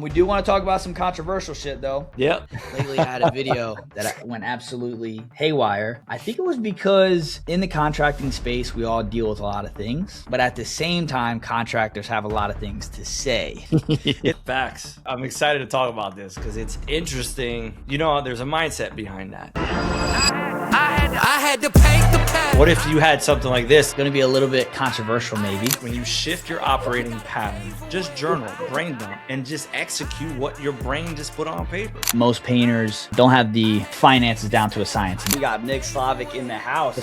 We do want to talk about some controversial shit, though. Yep. Lately, I had a video that went absolutely haywire. I think it was because in the contracting space, we all deal with a lot of things. But at the same time, contractors have a lot of things to say. Facts. I'm excited to talk about this because it's interesting. You know, there's a mindset behind that. I had to paint the path. What if you had something like this? It's going to be a little bit controversial, maybe. When you shift your operating pattern, just journal, brain dump, and just execute what your brain just put on paper. Most painters don't have the finances down to a science. We got Nick Slavic in the house.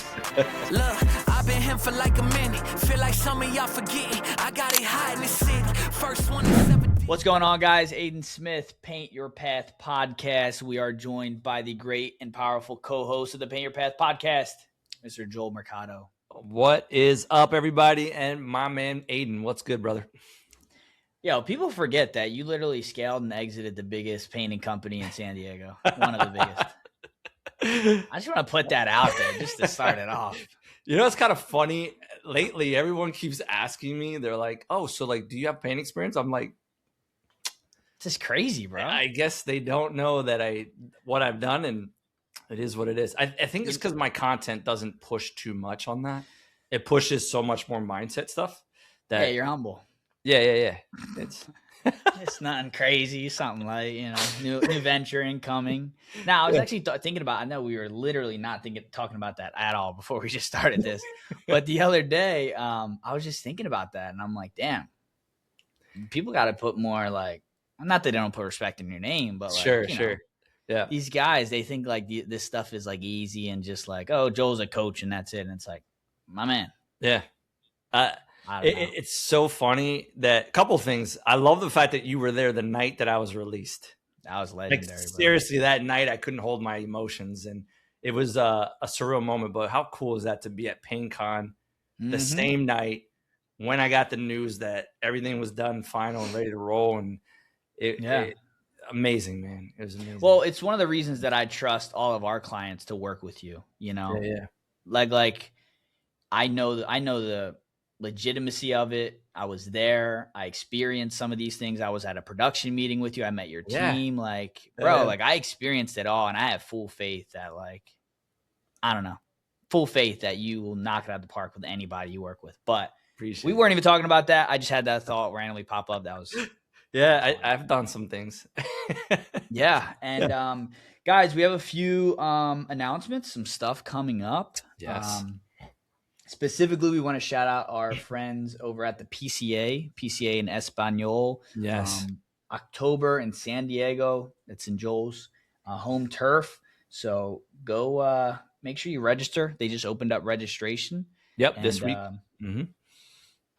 Look, I've been here for like a minute. Feel like some of y'all forgetting. I got it high in the city. First one is 17. What's going on, guys? Aiden Smith, Paint Your Path podcast. We are joined by the great and powerful co-host of the Paint Your Path podcast, Mr. Joel Mercado. What is up, everybody? And my man, Aiden. What's good, brother? Yo, people forget that you literally scaled and exited the biggest painting company in San Diego. One of the biggest. I just want to put that out there just to start it off. You know, it's kind of funny. Lately, everyone keeps asking me. They're like, oh, so like, do you have paint experience? I'm like, this is crazy, bro. I guess they don't know that what I've done, and it is what it is. I think it's because my content doesn't push too much on that. It pushes so much more mindset stuff. That yeah, you're humble. Yeah. It's nothing crazy. Something like, you know, new venture incoming. Now, I was actually thinking about. I know we were literally not talking about that at all before we just started this, but the other day, I was just thinking about that, and I'm like, damn, people got to put more like. Not that they don't put respect in your name, but like, sure. Know, yeah. These guys, they think like this stuff is like easy and just like, oh, Joel's a coach and that's it. And it's like, my man. Yeah. It's so funny that couple things. I love the fact that you were there the night that I was released. That was legendary. Like, seriously, that night I couldn't hold my emotions, and it was a surreal moment. But how cool is that to be at PaintCon the same night when I got the news that everything was done, final, and ready to roll, and amazing, man. It was amazing. Well, it's one of the reasons that I trust all of our clients to work with you. You know, like I know the legitimacy of it. I was there. I experienced some of these things. I was at a production meeting with you. I met your team. Like, bro, like I experienced it all, and I have full faith that, like, I don't know, full faith that you will knock it out of the park with anybody you work with. But we weren't even talking about that. I just had that thought randomly pop up. That was. Yeah, I've done some things. Yeah. And guys, we have a few announcements, some stuff coming up. Yes. Specifically, we want to shout out our friends over at the PCA in Espanol. Yes. October in San Diego. It's in Joel's home turf. So go make sure you register. They just opened up registration. Yep, this week.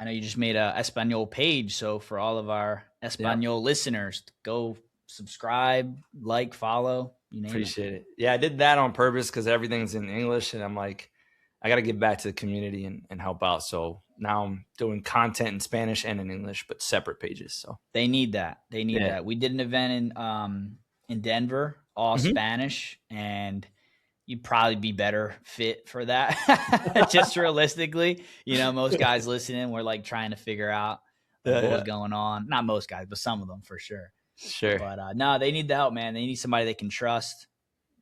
I know you just made a Espanol page, so for all of our Espanol listeners, go subscribe, like, follow. You name Appreciate it. Yeah, I did that on purpose because everything's in English, and I'm like, I got to get back to the community and help out. So now I'm doing content in Spanish and in English, but separate pages. So they need that. They need that. We did an event in Denver, all Spanish, and you'd probably be better fit for that. Just realistically, you know, most guys listening, we're like trying to figure out what's going on. Not most guys, but some of them for sure. Sure. But no, they need the help, man. They need somebody they can trust.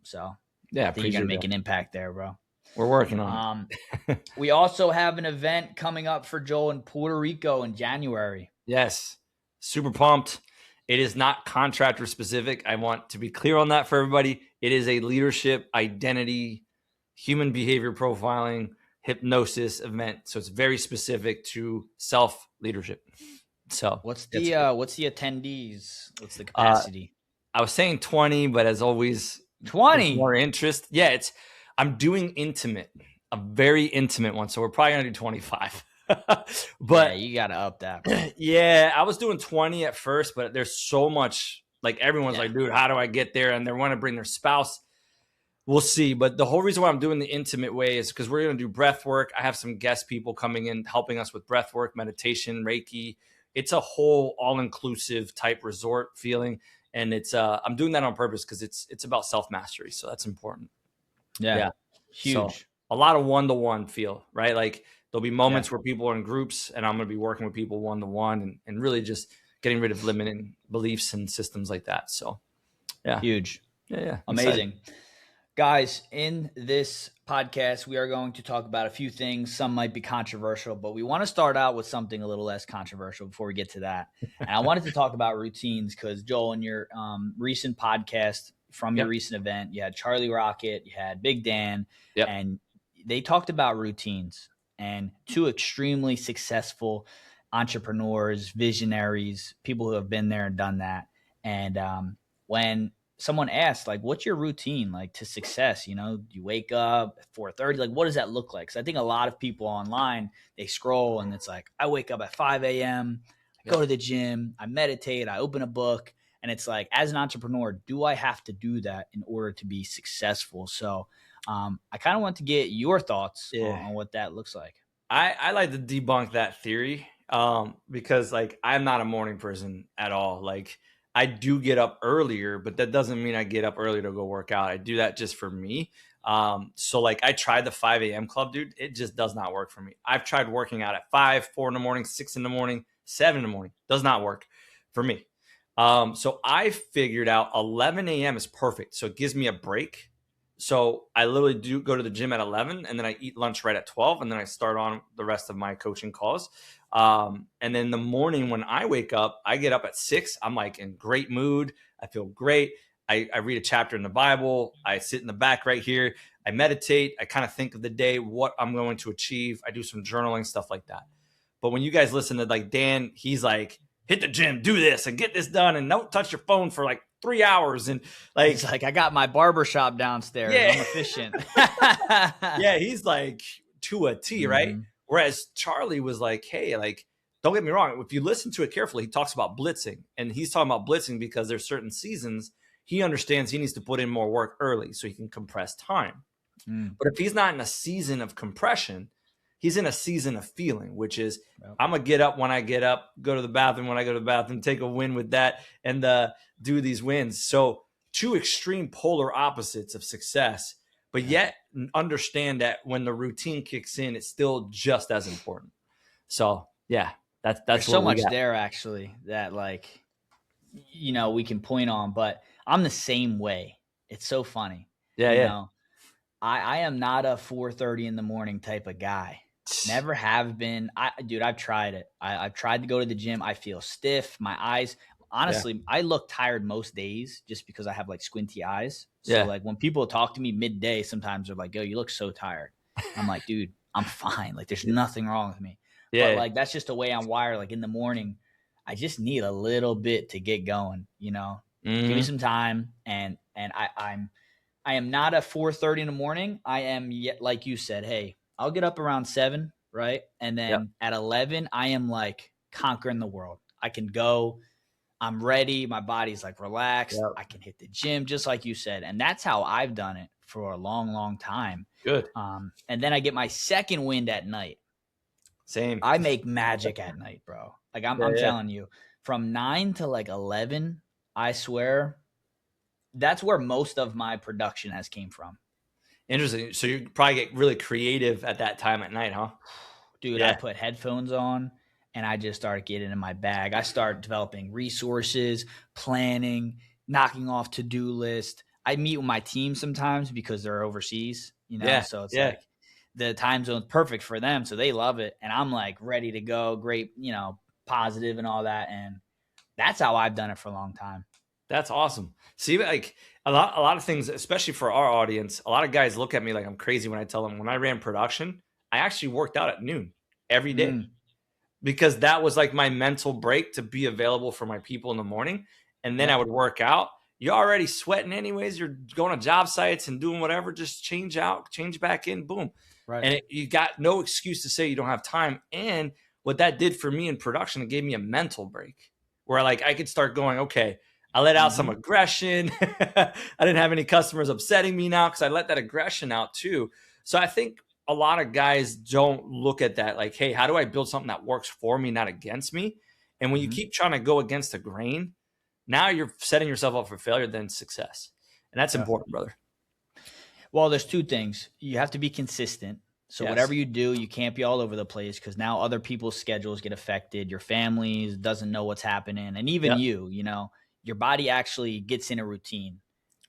So I think you're going to make an impact there, bro. We're working on it. We also have an event coming up for Joel in Puerto Rico in January. Yes. Super pumped. It is not contractor specific. I want to be clear on that for everybody. It is a leadership, identity, human behavior profiling, hypnosis event. So it's very specific to self-leadership. So what's the attendees? What's the capacity? I was saying 20, but as always, 20 more interest. Yeah, I'm doing intimate, a very intimate one. So we're probably gonna do 25. But you gotta up that, bro. Yeah, I was doing 20 at first, but there's so much, like everyone's like, dude, how do I get there? And they want to bring their spouse. We'll see. But the whole reason why I'm doing the intimate way is because we're going to do breath work. I have some guest people coming in, helping us with breath work, meditation, Reiki. It's a whole all-inclusive type resort feeling. And it's I'm doing that on purpose because it's about self-mastery. So that's important. Yeah. Huge. So a lot of one-to-one feel, right? Like there'll be moments where people are in groups and I'm going to be working with people one-to-one and really just getting rid of limiting beliefs and systems like that. So yeah. Huge. Yeah. Amazing. Guys, in this podcast, we are going to talk about a few things. Some might be controversial, but we want to start out with something a little less controversial before we get to that. And I wanted to talk about routines because, Joel, in your recent podcast from your recent event, you had Charlie Rocket, you had Big Dan, and they talked about routines, and two extremely successful entrepreneurs, visionaries, people who have been there and done that. And when someone asked, like, what's your routine like to success? You wake up at 4:30. Like, what does that look like? Because I think a lot of people online, they scroll and it's like, I wake up at 5 a.m., I go to the gym, I meditate, I open a book. And it's like, as an entrepreneur, do I have to do that in order to be successful? So I kind of want to get your thoughts on what that looks like. I like to debunk that theory because, like, I'm not a morning person at all. Like, I do get up earlier, but that doesn't mean I get up early to go work out. I do that just for me. So like I tried the 5 a.m. club, dude. It just does not work for me. I've tried working out at 5, 4 in the morning, 6 in the morning, 7 in the morning. Does not work for me. So I figured out 11 a.m. is perfect. So it gives me a break. So I literally do go to the gym at 11 and then I eat lunch right at 12 and then I start on the rest of my coaching calls. And then the morning when I wake up, I get up at 6. I'm like in great mood. I feel great. I read a chapter in the Bible. I sit in the back right here. I meditate. I kind of think of the day, what I'm going to achieve. I do some journaling, stuff like that. But when you guys listen to like Dan, he's like, hit the gym, do this and get this done. And don't touch your phone for like 3 hours. And like, he's like, I got my barbershop downstairs. Yeah. I'm efficient. Yeah. He's like to a T, right? Whereas Charlie was like, hey, like, don't get me wrong. If you listen to it carefully, he talks about blitzing, and he's talking about blitzing because there's certain seasons he understands he needs to put in more work early so he can compress time. But if he's not in a season of compression, he's in a season of feeling, which is I'm going to get up when I get up, go to the bathroom when I go to the bathroom, take a win with that, and do these wins. So two extreme polar opposites of success. But yet understand that when the routine kicks in, it's still just as important. So yeah, that's so much there actually that like, we can point on, but I'm the same way. It's so funny. Yeah. I am not a 4:30 in the morning type of guy. Never have been. I've tried it. I've tried to go to the gym. I feel stiff. My eyes. Honestly, I look tired most days just because I have like squinty eyes. So like when people talk to me midday, sometimes they're like, yo, you look so tired. I'm like, dude, I'm fine. Like there's nothing wrong with me. But like, that's just the way I'm wired. Like in the morning, I just need a little bit to get going, Give me some time. And I am not a 4:30 in the morning. I am yet, like you said, hey, I'll get up around 7. Right. And then at 11, I am like conquering the world. I can go. I'm ready. My body's like relaxed. I can hit the gym just like you said. And that's how I've done it for a long, long time. Good. And then I get my second wind at night. Same. I make magic at night, bro. Like I'm telling you, from 9 to like 11, I swear that's where most of my production has came from. Interesting. So you probably get really creative at that time at night, huh? Dude, I put headphones on. And I just started getting in my bag. I started developing resources, planning, knocking off to-do list. I meet with my team sometimes because they're overseas, so it's like the time zone's perfect for them. So they love it. And I'm like ready to go, great, positive and all that. And that's how I've done it for a long time. That's awesome. See, like a lot of things, especially for our audience, a lot of guys look at me like I'm crazy when I tell them when I ran production, I actually worked out at noon every day. Because that was like my mental break to be available for my people in the morning. And then I would work out. You're already sweating anyways. You're going to job sites and doing whatever. Just change out, change back in, boom. Right. And you got no excuse to say you don't have time. And what that did for me in production, it gave me a mental break where like I could start going, okay, I let out some aggression. I didn't have any customers upsetting me now because I let that aggression out too. So I think a lot of guys don't look at that like, hey, how do I build something that works for me, not against me? And when you keep trying to go against the grain, now you're setting yourself up for failure than success. And that's important, brother. Well, there's two things. You have to be consistent. So whatever you do, you can't be all over the place, because now other people's schedules get affected. Your family doesn't know what's happening. And even you know, your body actually gets in a routine.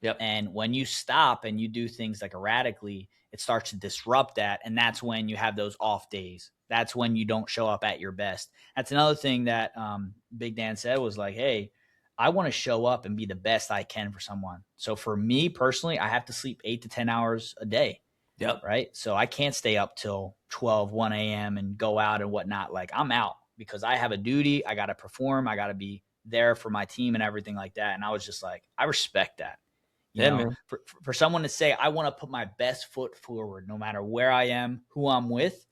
Yep. And when you stop and you do things like erratically, it starts to disrupt that. And that's when you have those off days. That's when you don't show up at your best. That's another thing that Big Dan said was like, hey, I want to show up and be the best I can for someone. So for me personally, I have to sleep 8 to 10 hours a day. Yep. Right. So I can't stay up till 12, 1 a.m. and go out and whatnot. Like, I'm out because I have a duty. I got to perform. I got to be there for my team and everything like that. And I was just like, I respect that. You know, man. For someone to say, I want to put my best foot forward, no matter where I am, who I'm with,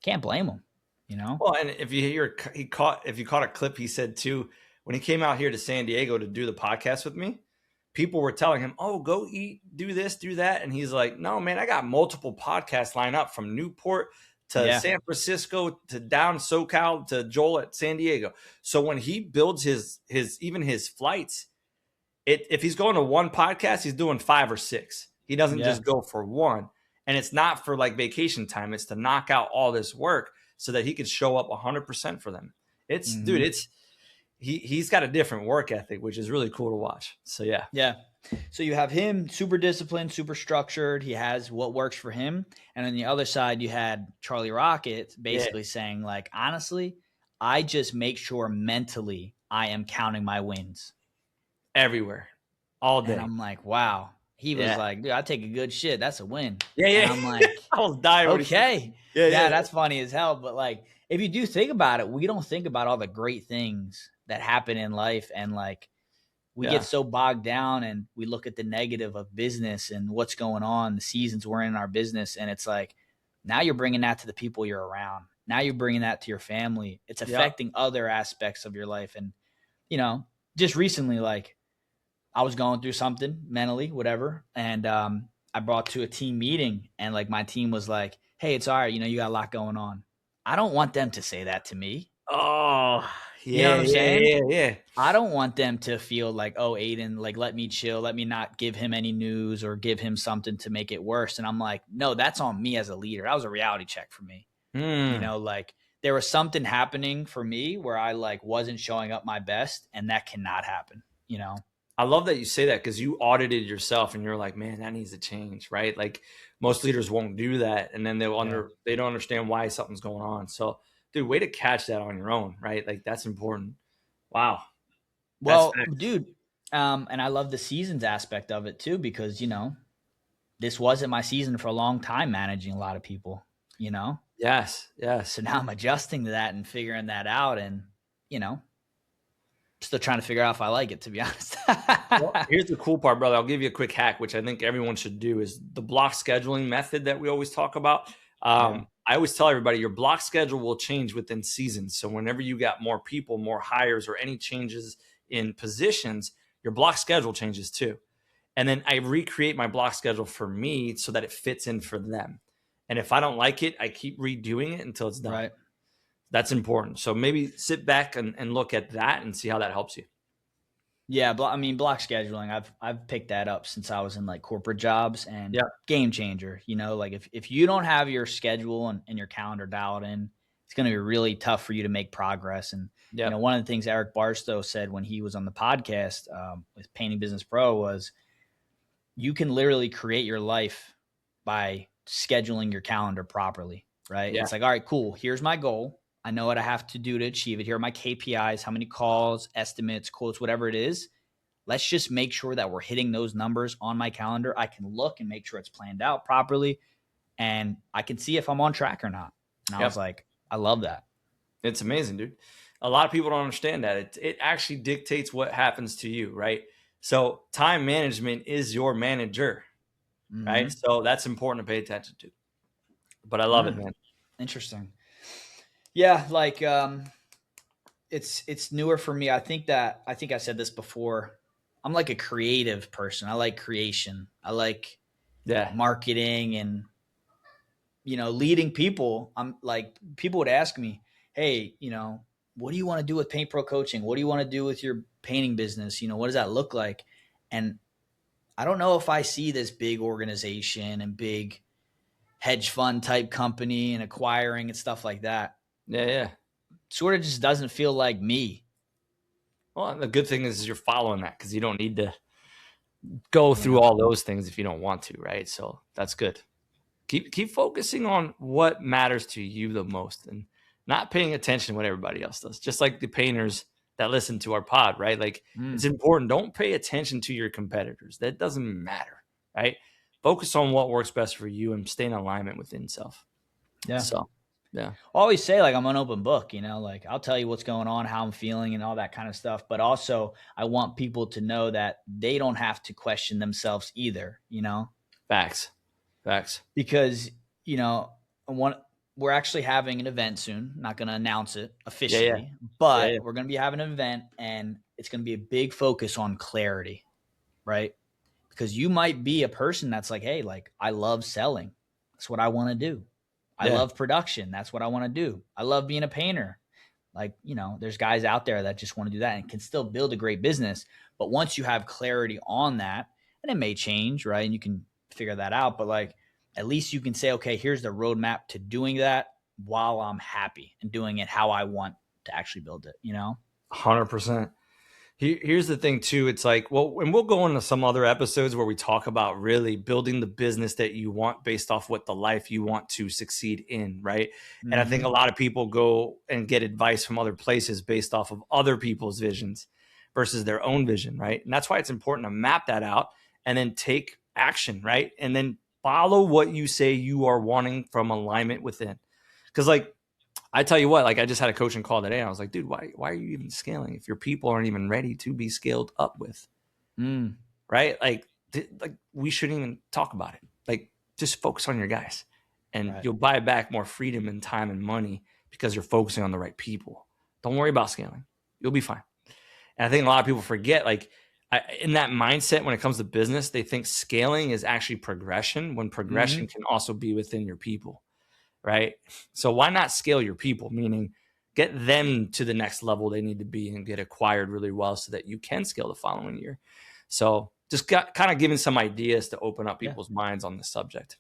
can't blame them, you know? Well, and if you hear, if you caught a clip, he said too, when he came out here to San Diego to do the podcast with me, people were telling him, oh, go eat, do this, do that. And he's like, no, man, I got multiple podcasts lined up from Newport to San Francisco to down SoCal to Joel at San Diego. So when he builds even his flights, if he's going to one podcast, he's doing 5 or 6. He doesn't just go for one. And it's not for like vacation time. It's to knock out all this work so that he could show up 100% for them. It's dude, he's got a different work ethic, which is really cool to watch. So yeah. So you have him super disciplined, super structured. He has what works for him. And on the other side, you had Charlie Rocket basically saying like, honestly, I just make sure mentally I am counting my wins everywhere, all day. And I'm like, wow. He was like, dude, I take a good shit. That's a win. Yeah. And I'm like, I was dying. Okay. Yeah, that's funny as hell. But like, if you do think about it, we don't think about all the great things that happen in life. And like, we get so bogged down and we look at the negative of business and what's going on, the seasons we're in our business. And it's like, now you're bringing that to the people you're around. Now you're bringing that to your family. It's affecting other aspects of your life. And, you know, just recently, like, I was going through something mentally, whatever. And I brought to a team meeting and like my team was like, hey, it's all right. You know, you got a lot going on. I don't want them to say that to me. Oh, you know what I'm saying? Yeah. I don't want them to feel like, oh, Aiden, like, let me chill. Let me not give him any news or give him something to make it worse. And I'm like, no, that's on me as a leader. That was a reality check for me. You know, like there was something happening for me where I like wasn't showing up my best, and that cannot happen, you know? I love that you say that because you audited yourself and you're like, man, that needs to change, right? Like most leaders won't do that. And then they don't understand why something's going on. So dude, way to catch that on your own, right? Like that's important. Wow. Well, dude, and I love the seasons aspect of it too, because, you know, this wasn't my season for a long time managing a lot of people, you know? Yes. So now I'm adjusting to that and figuring that out and, you know, still trying to figure out if I like it, to be honest. Well, here's the cool part, brother. I'll give you a quick hack, which I think everyone should do, is the block scheduling method that we always talk about. I always tell everybody your block schedule will change within seasons. So whenever you got more people, more hires, or any changes in positions, your block schedule changes too. And then I recreate my block schedule for me so that it fits in for them. And if I don't like it, I keep redoing it until it's done. Right. That's important. So maybe sit back and look at that and see how that helps you. Yeah, I mean, block scheduling, I've picked that up since I was in like corporate jobs, and game changer. You know, like if you don't have your schedule and your calendar dialed in, it's going to be really tough for you to make progress. And you know, one of the things Eric Barstow said when he was on the podcast with Painting Business Pro was, you can literally create your life by scheduling your calendar properly, right? It's like, all right, cool. Here's my goal. I know what I have to do to achieve it. Here are my KPIs, how many calls, estimates, quotes, whatever it is. Let's just make sure that we're hitting those numbers on my calendar. I can look and make sure it's planned out properly, and I can see if I'm on track or not. And I was like, I love that. It's amazing, dude. A lot of people don't understand that. It actually dictates what happens to you, right? So time management is your manager, right? So that's important to pay attention to. But I love it, man. Interesting. Yeah, like it's newer for me. I think I said this before. I'm like a creative person. I like creation. I like marketing and, you know, leading people. I'm like, people would ask me, hey, you know, what do you want to do with Paint Pro Coaching? What do you want to do with your painting business? You know, what does that look like? And I don't know if I see this big organization and big hedge fund type company and acquiring and stuff like that. Yeah. Sort of just doesn't feel like me. Well, the good thing is you're following that because you don't need to go through all those things if you don't want to, right? So that's good. Keep focusing on what matters to you the most and not paying attention to what everybody else does. Just like the painters that listen to our pod, right? Like it's important. Don't pay attention to your competitors. That doesn't matter, right? Focus on what works best for you and stay in alignment within self. Yeah. So, yeah. I always say, like, I'm an open book, you know, like I'll tell you what's going on, how I'm feeling and all that kind of stuff. But also I want people to know that they don't have to question themselves either, you know? Facts. Because, you know, we're actually having an event soon. Not going to announce it officially, but we're going to be having an event and it's going to be a big focus on clarity, right? Because you might be a person that's like, hey, like I love selling. That's what I want to do. I love production. That's what I want to do. I love being a painter. Like, you know, there's guys out there that just want to do that and can still build a great business. But once you have clarity on that, and it may change, right? And you can figure that out. But like, at least you can say, okay, here's the roadmap to doing that while I'm happy and doing it how I want to actually build it, you know? 100%. Here's the thing too. It's like, well, and we'll go into some other episodes where we talk about really building the business that you want based off what the life you want to succeed in. Right. Mm-hmm. And I think a lot of people go and get advice from other places based off of other people's visions versus their own vision. Right. And that's why it's important to map that out and then take action. Right. And then follow what you say you are wanting from alignment within. Cause like, I tell you what, like I just had a coaching call today and I was like, dude, why are you even scaling if your people aren't even ready to be scaled up with? Right? Like we shouldn't even talk about it. Like just focus on your guys and you'll buy back more freedom and time and money because you're focusing on the right people. Don't worry about scaling. You'll be fine. And I think a lot of people forget, like in that mindset, when it comes to business, they think scaling is actually progression when progression can also be within your people. Right. So why not scale your people, meaning get them to the next level they need to be and get acquired really well so that you can scale the following year. So just kind of giving some ideas to open up people's minds on this subject.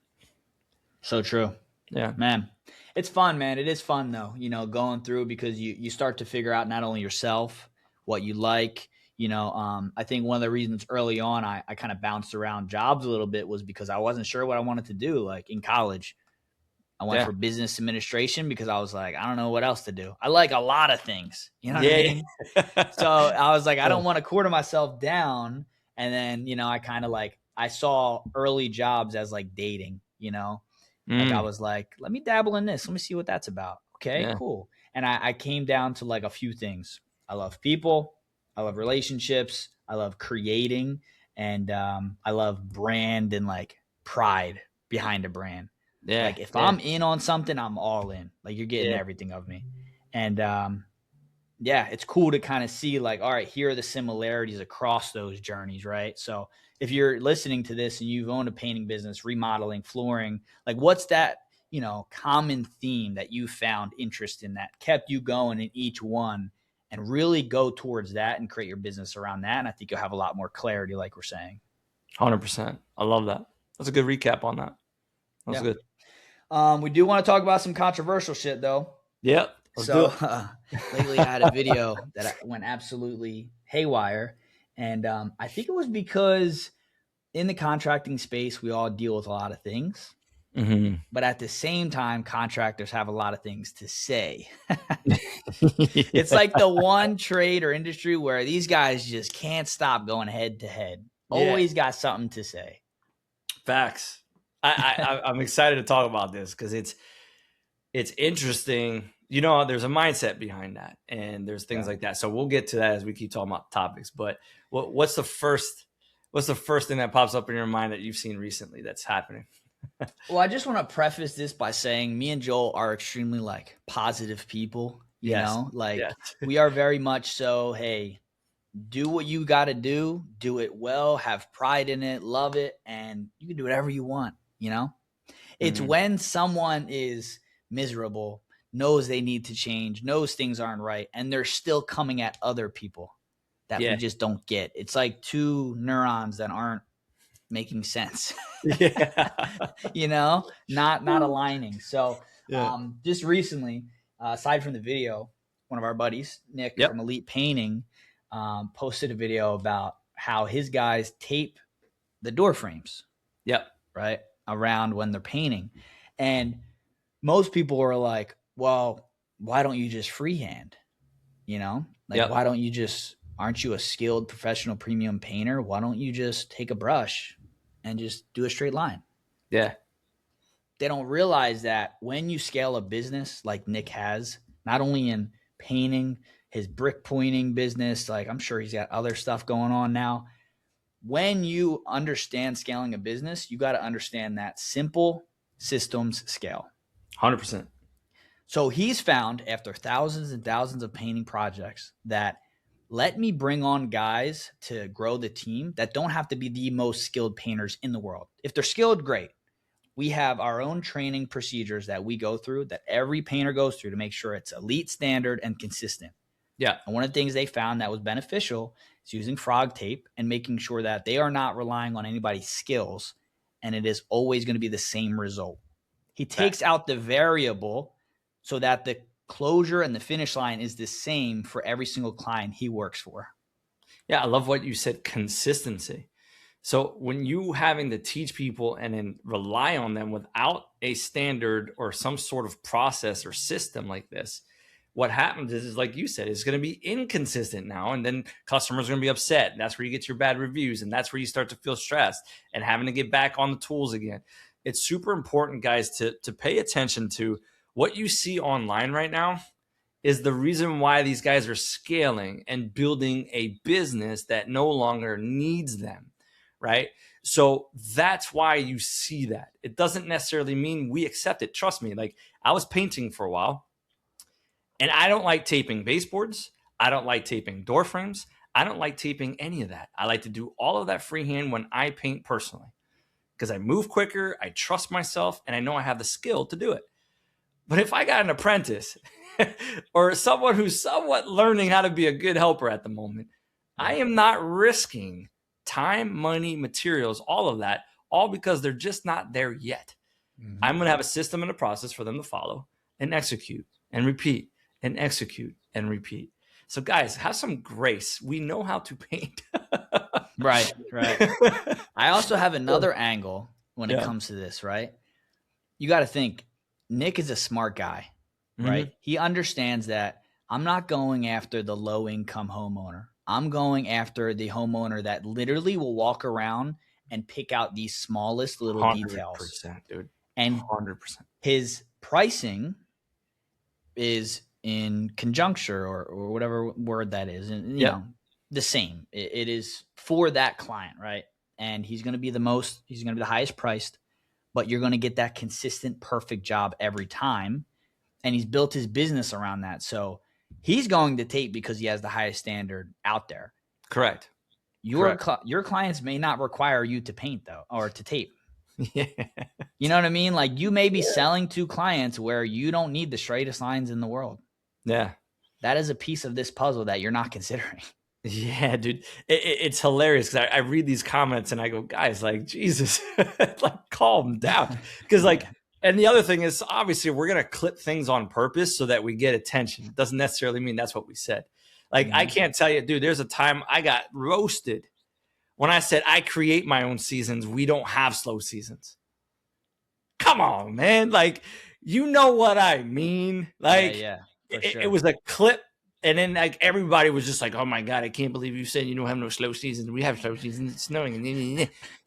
So true. Yeah, man. It's fun, man. It is fun though, you know, going through because you start to figure out not only yourself, what you like, you know, I think one of the reasons early on I kind of bounced around jobs a little bit was because I wasn't sure what I wanted to do. Like in college, I went for business administration because I was like, I don't know what else to do. I like a lot of things, you know what I mean? So I was like, I don't want to quarter myself down. And then, you know, I kind of like, I saw early jobs as like dating, you know, like I was like, let me dabble in this. Let me see what that's about. Okay, cool. And I came down to like a few things. I love people. I love relationships. I love creating. And I love brand and like pride behind a brand. Yeah. Like if I'm in on something, I'm all in. Like you're getting everything of me. And it's cool to kind of see like, all right, here are the similarities across those journeys, right? So if you're listening to this and you've owned a painting business, remodeling, flooring, like what's that, you know, common theme that you found interest in that kept you going in each one, and really go towards that and create your business around that. And I think you'll have a lot more clarity, like we're saying. 100%. I love that. That's a good recap on that. That's good. We do want to talk about some controversial shit though. Yep. So lately I had a video that went absolutely haywire. And I think it was because in the contracting space, we all deal with a lot of things. But at the same time, contractors have a lot of things to say. It's like the one trade or industry where these guys just can't stop going head to head. Always got something to say. Facts. I'm excited to talk about this because it's interesting. You know, there's a mindset behind that, and there's things like that. So we'll get to that as we keep talking about topics. But what's the first thing that pops up in your mind that you've seen recently that's happening? Well, I just want to preface this by saying me and Joel are extremely like positive people. You know, like we are very much so. Hey, do what you got to do it well, have pride in it, love it, and you can do whatever you want. You know, it's when someone is miserable, knows they need to change, knows things aren't right, and they're still coming at other people that we just don't get. It's like two neurons that aren't making sense. Yeah. You know, not aligning. So just recently, aside from the video, one of our buddies, Nick from Elite Painting, posted a video about how his guys tape the door frames. Right around when they're painting. And most people are like, well, why don't you just freehand? You know, like, why don't you just, aren't you a skilled professional premium painter? Why don't you just take a brush and just do a straight line? Yeah. They don't realize that when you scale a business like Nick has, not only in painting, his brick pointing business, like I'm sure he's got other stuff going on now. When you understand scaling a business, you got to understand that simple systems scale. 100%. So he's found, after thousands and thousands of painting projects, that let me bring on guys to grow the team that don't have to be the most skilled painters in the world. If they're skilled, great. We have our own training procedures that we go through, that every painter goes through, to make sure it's elite standard and consistent. Yeah. And one of the things they found that was beneficial is using frog tape and making sure that they are not relying on anybody's skills, and it is always going to be the same result. He takes out the variable so that the closure and the finish line is the same for every single client he works for. Yeah, I love what you said, consistency. So when you having to teach people and then rely on them without a standard or some sort of process or system like this, what happens is like you said, it's going to be inconsistent now. And then customers are going to be upset. And that's where you get your bad reviews. And that's where you start to feel stressed and having to get back on the tools again. It's super important, guys, to pay attention to what you see online right now is the reason why these guys are scaling and building a business that no longer needs them. Right. So that's why you see that. It doesn't necessarily mean we accept it. Trust me. Like, I was painting for a while and I don't like taping baseboards. I don't like taping door frames. I don't like taping any of that. I like to do all of that freehand when I paint personally, because I move quicker. I trust myself and I know I have the skill to do it. But if I got an apprentice or someone who's somewhat learning how to be a good helper at the moment, I am not risking time, money, materials, all of that, all because they're just not there yet. Mm-hmm. I'm going to have a system and a process for them to follow and execute and repeat and execute and repeat. So guys, have some grace. We know how to paint. Right. I also have another angle when it comes to this, right? You got to think, Nick is a smart guy, right? Mm-hmm. He understands that I'm not going after the low income homeowner. I'm going after the homeowner that literally will walk around and pick out these smallest little 100%, details. Dude. And 100%. His pricing is in conjuncture or whatever word that is. And, you know, the same. It is for that client, right? And he's going to be he's going to be the highest priced, but you're going to get that consistent, perfect job every time. And he's built his business around that. So he's going to tape because he has the highest standard out there. Correct. Your clients may not require you to paint, though, or to tape. Yeah. You know what I mean? Like, you may be selling to clients where you don't need the straightest lines in the world. Yeah. That is a piece of this puzzle that you're not considering. Yeah, dude. It's hilarious because I read these comments and I go, guys, like, Jesus, like, calm down. Because, like, and the other thing is, obviously, we're going to clip things on purpose so that we get attention. It doesn't necessarily mean that's what we said. Like, I can't tell you, dude, there's a time I got roasted when I said I create my own seasons. We don't have slow seasons. Come on, man. Like, you know what I mean? Like, it was a clip. And then, like, everybody was just like, oh, my God, I can't believe you said you don't have no slow seasons. We have slow seasons. It's snowing.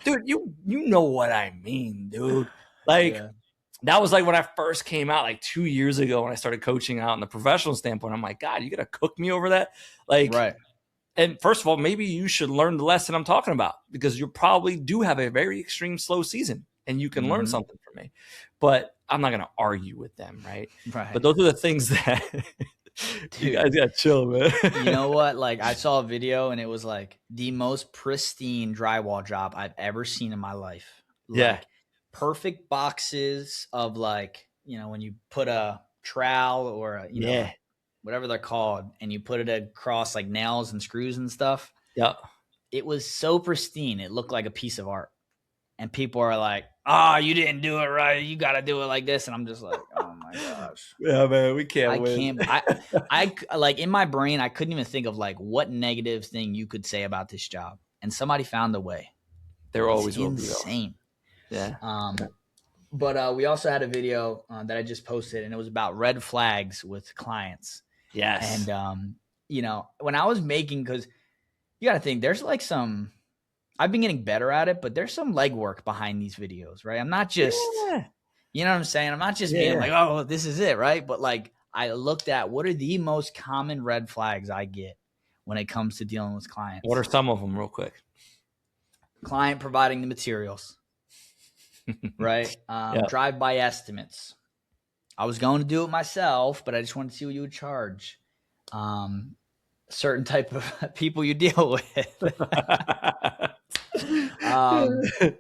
Dude, you know what I mean, dude. Like, that was like when I first came out, like 2 years ago when I started coaching out in the professional standpoint. I'm like, God, you got to cook me over that? Like, right. And first of all, maybe you should learn the lesson I'm talking about, because you probably do have a very extreme slow season and you can learn something from me. But I'm not going to argue with them, right? But those are the things that dude, you guys got to chill, man. You know what? Like, I saw a video and it was like the most pristine drywall job I've ever seen in my life. Like, perfect boxes of, like, you know, when you put a trowel or a, you know, whatever they're called, and you put it across like nails and screws and stuff. Yeah. It was so pristine. It looked like a piece of art. and people are like, "Oh, you didn't do it right. You got to do it like this." And I'm just like, "Oh my gosh." Yeah, man, we can't win. I like in my brain, I couldn't even think of like what negative thing you could say about this job. And somebody found a way. There always will be insane. Yeah. But we also had a video that I just posted, and it was about red flags with clients. Yes. And, you know, when I was making, because you got to think, there's like I've been getting better at it, but there's some legwork behind these videos, right? I'm not just, you know what I'm saying? I'm not just being like, oh, this is it, right? But like, I looked at what are the most common red flags I get when it comes to dealing with clients. What are some of them real quick? Client providing the materials. Right? Drive-by estimates. I was going to do it myself, but I just wanted to see what you would charge. Certain type of people you deal with.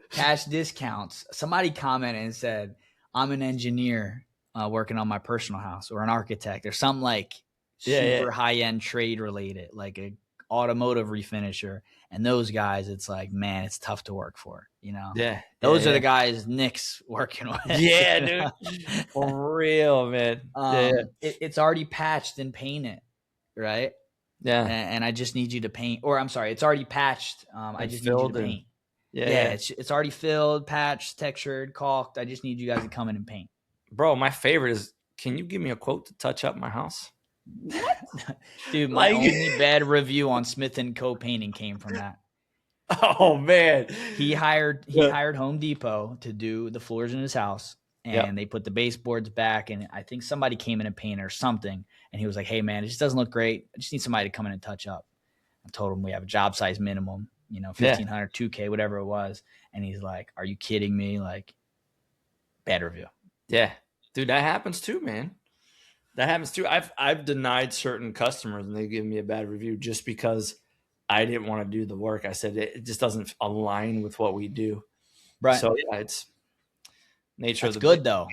Cash discounts. Somebody commented and said, I'm an engineer working on my personal house, or an architect, or something like super high-end trade related, like a automotive refinisher. And those guys, it's like, man, it's tough to work for, you know? Yeah. Those are the guys Nick's working with. Yeah, dude. For real, man. It's already patched and painted, right? Yeah. And I just need you to paint. Or I'm sorry, it's already patched. I just need you to paint. It's already filled, patched, textured, caulked. I just need you guys to come in and paint. Bro, my favorite is, can you give me a quote to touch up my house? What? Dude, my only bad review on Smith & Co. painting came from that. Oh man. He hired Home Depot to do the floors in his house, and they put the baseboards back, and I think somebody came in and painted or something, and he was like, hey man, it just doesn't look great. I just need somebody to come in and touch up. I told him we have a job size minimum, you know, 1,500, 2K, whatever it was. And he's like, are you kidding me? Like, bad review. Yeah. Dude, that happens too, man. That happens too. I've denied certain customers and they give me a bad review just because I didn't want to do the work. I said it just doesn't align with what we do. Right. So yeah, it's nature of the good though.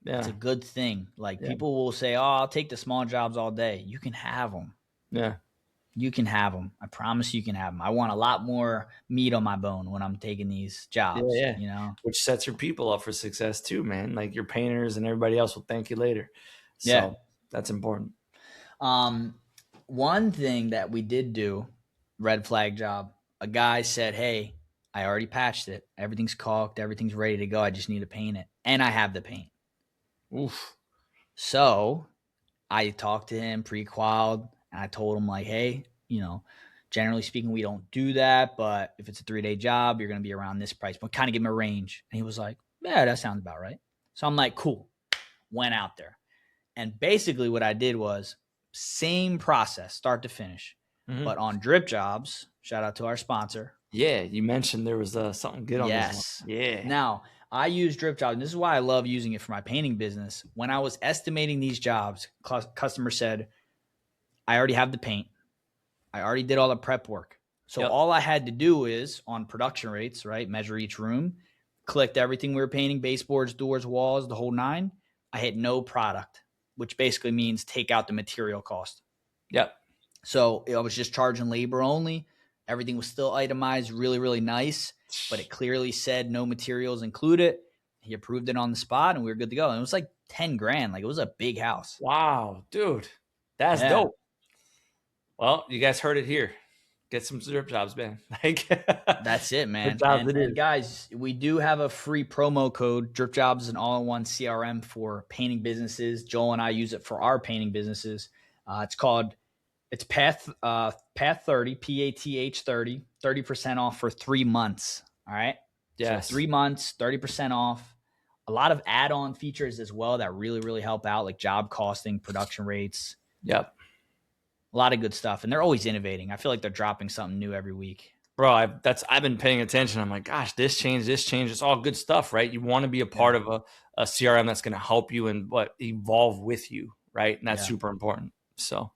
Yeah. It's a good thing. Like people will say, oh, I'll take the small jobs all day. You can have them. Yeah. You can have them. I promise you can have them. I want a lot more meat on my bone when I'm taking these jobs, you know, which sets your people up for success too, man. Like your painters and everybody else will thank you later. So that's important. One thing that we did do, red flag job, a guy said, hey, I already patched it. Everything's caulked. Everything's ready to go. I just need to paint it. And I have the paint. Oof. So I talked to him pre-qualified, and I told him like, hey, you know, generally speaking, we don't do that. But if it's a 3-day job, you're going to be around this price. But kind of give him a range. And he was like, yeah, that sounds about right. So I'm like, cool. Went out there. And basically what I did was same process, start to finish. Mm-hmm. But on DripJobs, shout out to our sponsor. Yeah, you mentioned there was something good on this one. Yeah. Now, I use DripJobs, and this is why I love using it for my painting business. When I was estimating these jobs, customer said, I already have the paint. I already did all the prep work. So all I had to do is, on production rates, right, measure each room, clicked everything we were painting, baseboards, doors, walls, the whole 9. I hit no product, which basically means take out the material cost. Yep. So I was just charging labor only. Everything was still itemized, really, really nice, but it clearly said no materials included. He approved it on the spot, and we were good to go. And it was like $10,000. Like, it was a big house. Wow, dude, that's dope. Well, you guys heard it here. Get some DripJobs, man. Like, that's it, man. And guys, we do have a free promo code. DripJobs is an all-in-one CRM for painting businesses. Joel and I use it for our painting businesses. It's Path 30, PATH 30, 30% off for 3 months. All right. Yeah. So 3 months, 30% off. A lot of add-on features as well that really, really help out, like job costing, production rates. Yep. A lot of good stuff. And they're always innovating. I feel like they're dropping something new every week. Bro, I've been paying attention. I'm like, gosh, this changed. It's all good stuff, right? You want to be a part of a CRM that's going to help you and evolve with you, right? And that's super important. So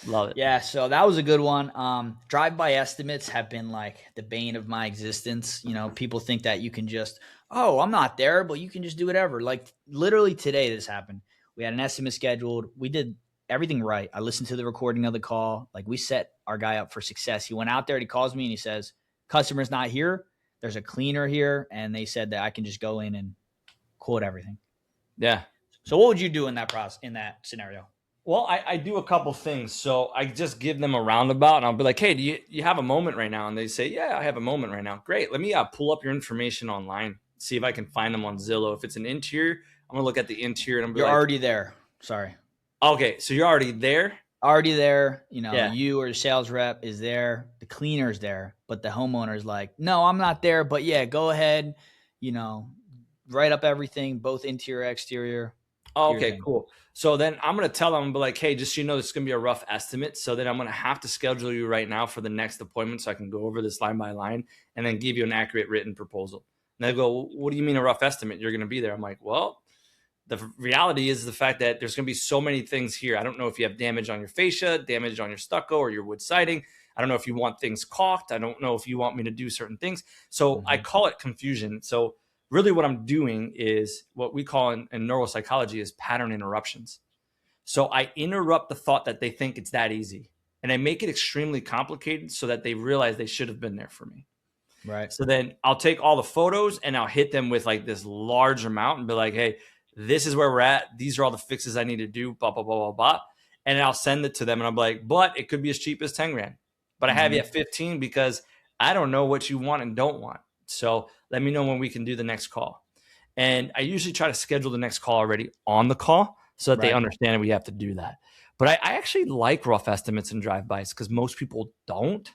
love it. Yeah, so that was a good one. Drive-by estimates have been like the bane of my existence. You know, people think that you can just, I'm not there, but you can just do whatever. Like literally today this happened. We had an estimate scheduled. We did everything right. I listened to the recording of the call. Like, we set our guy up for success. He went out there and he calls me and he says, customer's not here. there's a cleaner here, and they said that I can just go in and quote everything. Yeah. So what would you do in that scenario? Well, I do a couple things. So I just give them a roundabout, and I'll be like, hey, do you have a moment right now? And they say, yeah, I have a moment right now. Great. Let me pull up your information online, see if I can find them on Zillow. If it's an interior, I'm going to look at the interior. And I'm You're already there. Sorry. Okay. So you're already there? Already there. You know, you or the sales rep is there. The cleaner's there. But the homeowner's like, no, I'm not there. But yeah, go ahead. You know, write up everything, both interior, exterior. Oh, okay, cool. So then I'm going to tell them, like, hey, just so you know, this is going to be a rough estimate. So then I'm going to have to schedule you right now for the next appointment so I can go over this line by line and then give you an accurate written proposal. And they go, what do you mean a rough estimate? You're going to be there. I'm like, well, the reality is the fact that there's going to be so many things here. I don't know if you have damage on your fascia, damage on your stucco or your wood siding. I don't know if you want things caulked. I don't know if you want me to do certain things. So I call it confusion. So really what I'm doing is what we call in neuropsychology is pattern interruptions. So I interrupt the thought that they think it's that easy, and I make it extremely complicated so that they realize they should have been there for me. Right. So then I'll take all the photos and I'll hit them with like this large amount and be like, hey, this is where we're at. These are all the fixes I need to do, blah, blah, blah, blah, blah. And I'll send it to them and I'm like, but it could be as cheap as 10 grand. But I have you at 15 because I don't know what you want and don't want. So let me know when we can do the next call. And I usually try to schedule the next call already on the call so that they understand we have to do that. But I actually like rough estimates and drive-bys because most people don't.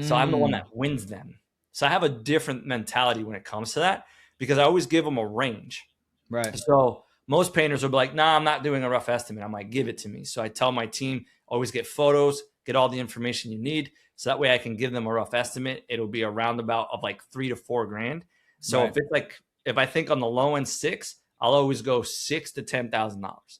So I'm the one that wins them. So I have a different mentality when it comes to that because I always give them a range. Right. So most painters will be like, nah, I'm not doing a rough estimate. I'm like, give it to me. So I tell my team, always get photos, get all the information you need. So that way I can give them a rough estimate. It'll be a roundabout of like $3,000 to $4,000. So if it's like, if I think on the low end 6, I'll always go $6,000 to $10,000.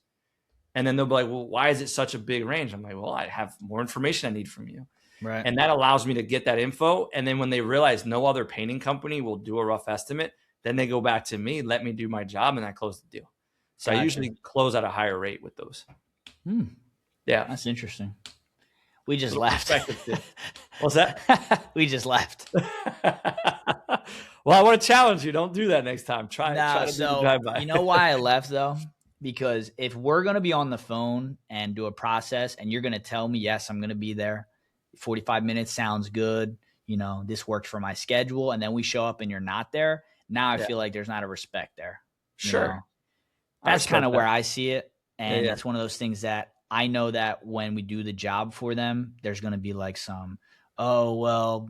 And then they'll be like, well, why is it such a big range? I'm like, well, I have more information I need from you. Right. And that allows me to get that info. And then when they realize no other painting company will do a rough estimate, then they go back to me, let me do my job, and I close the deal. So I usually close at a higher rate with those. Yeah. That's interesting. We just left. What's that? We just left. Well, I want to challenge you. Don't do that next time. Try to do the drive-by. You know why I left though? Because if we're going to be on the phone and do a process and you're going to tell me, yes, I'm going to be there. 45 minutes sounds good. You know, this works for my schedule. And then we show up and you're not there. Now I feel like there's not a respect there. Sure. You know? That's kind of where I see it. And it's one of those things that I know that when we do the job for them, there's going to be like some, oh, well,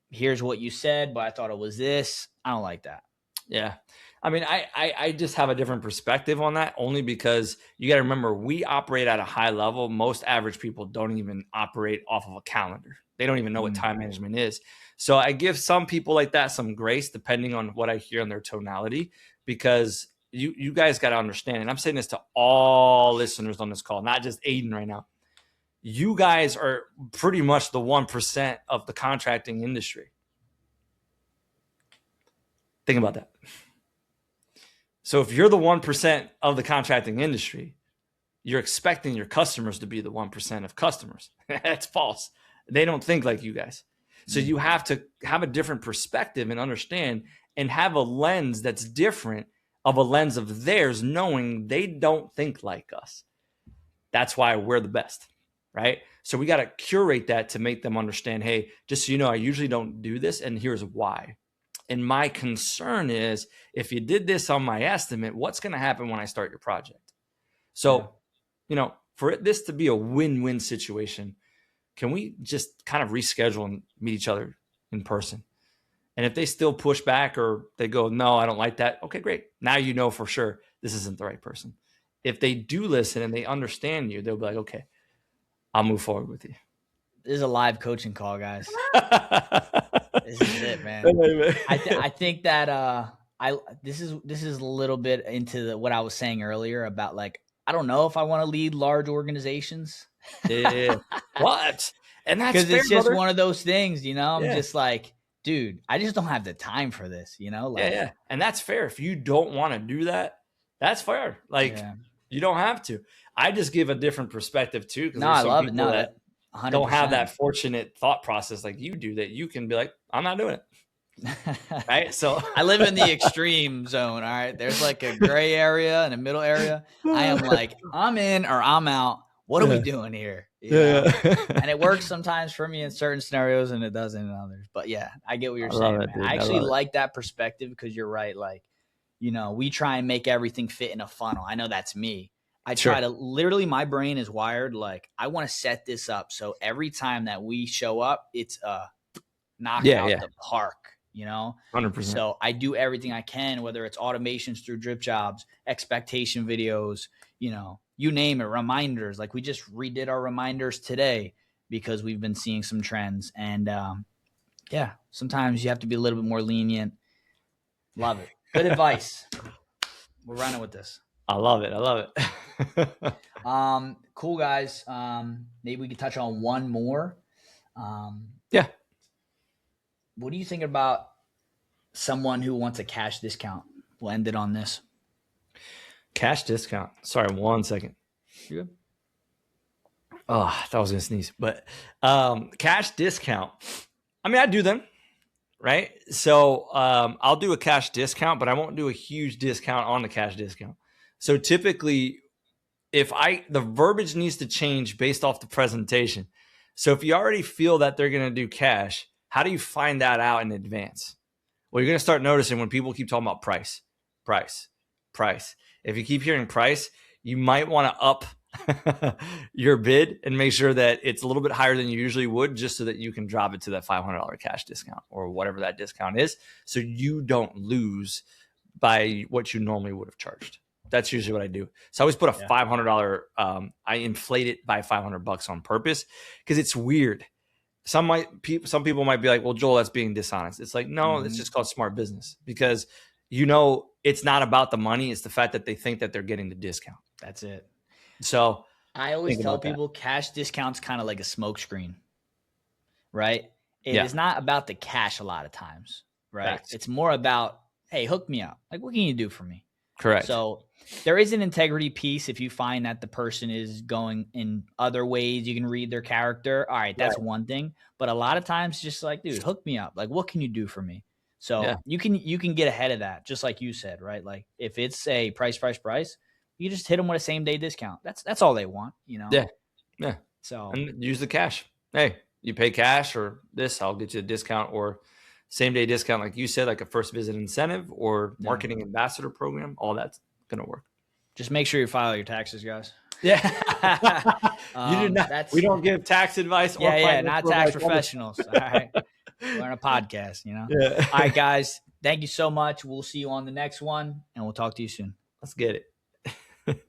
here's what you said, but I thought it was this. I don't like that. Yeah. I mean, I just have a different perspective on that only because you got to remember we operate at a high level. Most average people don't even operate off of a calendar. They don't even know what time management is. So I give some people like that some grace depending on what I hear on their tonality because you guys got to understand, and I'm saying this to all listeners on this call, not just Aiden right now. You guys are pretty much the 1% of the contracting industry. Think about that. So if you're the 1% of the contracting industry, you're expecting your customers to be the 1% of customers. That's false. They don't think like you guys. So you have to have a different perspective and understand and have a lens that's different of a lens of theirs, knowing they don't think like us. That's why we're the best, right? So we got to curate that to make them understand, hey, just so you know, I usually don't do this, and here's why. And my concern is if you did this on my estimate, what's going to happen when I start your project? So, you know, for this to be a win-win situation, can we just kind of reschedule and meet each other in person? And if they still push back or they go, no, I don't like that. Okay, great. Now you know for sure this isn't the right person. If they do listen and they understand you, they'll be like, okay, I'll move forward with you. This is a live coaching call, guys. This is it, man. I think that this is a little bit into what I was saying earlier about like, I don't know if I want to lead large organizations. Yeah. What? And that's because it's just one of those things, you know. I'm just like, dude, I just don't have the time for this, you know. Like, yeah, and that's fair. If you don't want to do that, that's fair. Like, you don't have to. I just give a different perspective too. No, I love it. No, that 100%. Don't have that fortunate thought process like you do. That you can be like, I'm not doing it. Right. So I live in the extreme zone. All right. There's like a gray area and a middle area. I am like, I'm in or I'm out. What are we doing here? You know? And it works sometimes for me in certain scenarios and it doesn't in others. But yeah, I get what you're saying, man. I actually like that perspective because you're right. Like, you know, we try and make everything fit in a funnel. I know that's me. I try to literally, my brain is wired like I want to set this up so every time that we show up, it's a knock out the park, you know? 100%. So I do everything I can, whether it's automations through DripJobs, expectation videos, you know, you name it, reminders. Like we just redid our reminders today because we've been seeing some trends. And yeah, sometimes you have to be a little bit more lenient. Love it. Good advice. We're running with this. I love it. I love it. Cool, guys. Maybe we could touch on one more. Yeah. What do you think about someone who wants a cash discount? We'll end it on this. Cash discount. Sorry, 1 second. You good? Oh, I thought I was going to sneeze. But cash discount. I mean, I do them, right? So I'll do a cash discount, but I won't do a huge discount on the cash discount. So typically, the verbiage needs to change based off the presentation. So if you already feel that they're going to do cash, how do you find that out in advance? Well, you're going to start noticing when people keep talking about price. If you keep hearing price, you might want to up your bid and make sure that it's a little bit higher than you usually would, just so that you can drop it to that $500 cash discount or whatever that discount is, so you don't lose by what you normally would have charged. That's usually what I do. So I always put a $500. I inflate it by $500 on purpose because it's weird. Some people might be like, well, Joel, that's being dishonest. It's like, no, it's just called smart business because, you know, it's not about the money. It's the fact that they think that they're getting the discount. That's it. So I always tell people cash discounts kind of like a smokescreen, right? It is not about the cash a lot of times, right? Facts. It's more about, hey, hook me up. Like, what can you do for me? Correct. So there is an integrity piece. If you find that the person is going in other ways, you can read their character. All right, that's one thing. But a lot of times, just like, dude, hook me up. Like, what can you do for me? So you can get ahead of that, just like you said, right? Like, if it's a price, you just hit them with a same day discount. That's all they want, you know? Yeah. So and use the cash. Hey, you pay cash or this, I'll get you a discount or same day discount, like you said, like a first visit incentive or marketing ambassador program. All that's gonna work. Just make sure you file your taxes, guys. Yeah. You do not. We don't give tax advice. Not tax professionals. All right. We're on a podcast, you know? Yeah. All right, guys. Thank you so much. We'll see you on the next one, and we'll talk to you soon. Let's get it.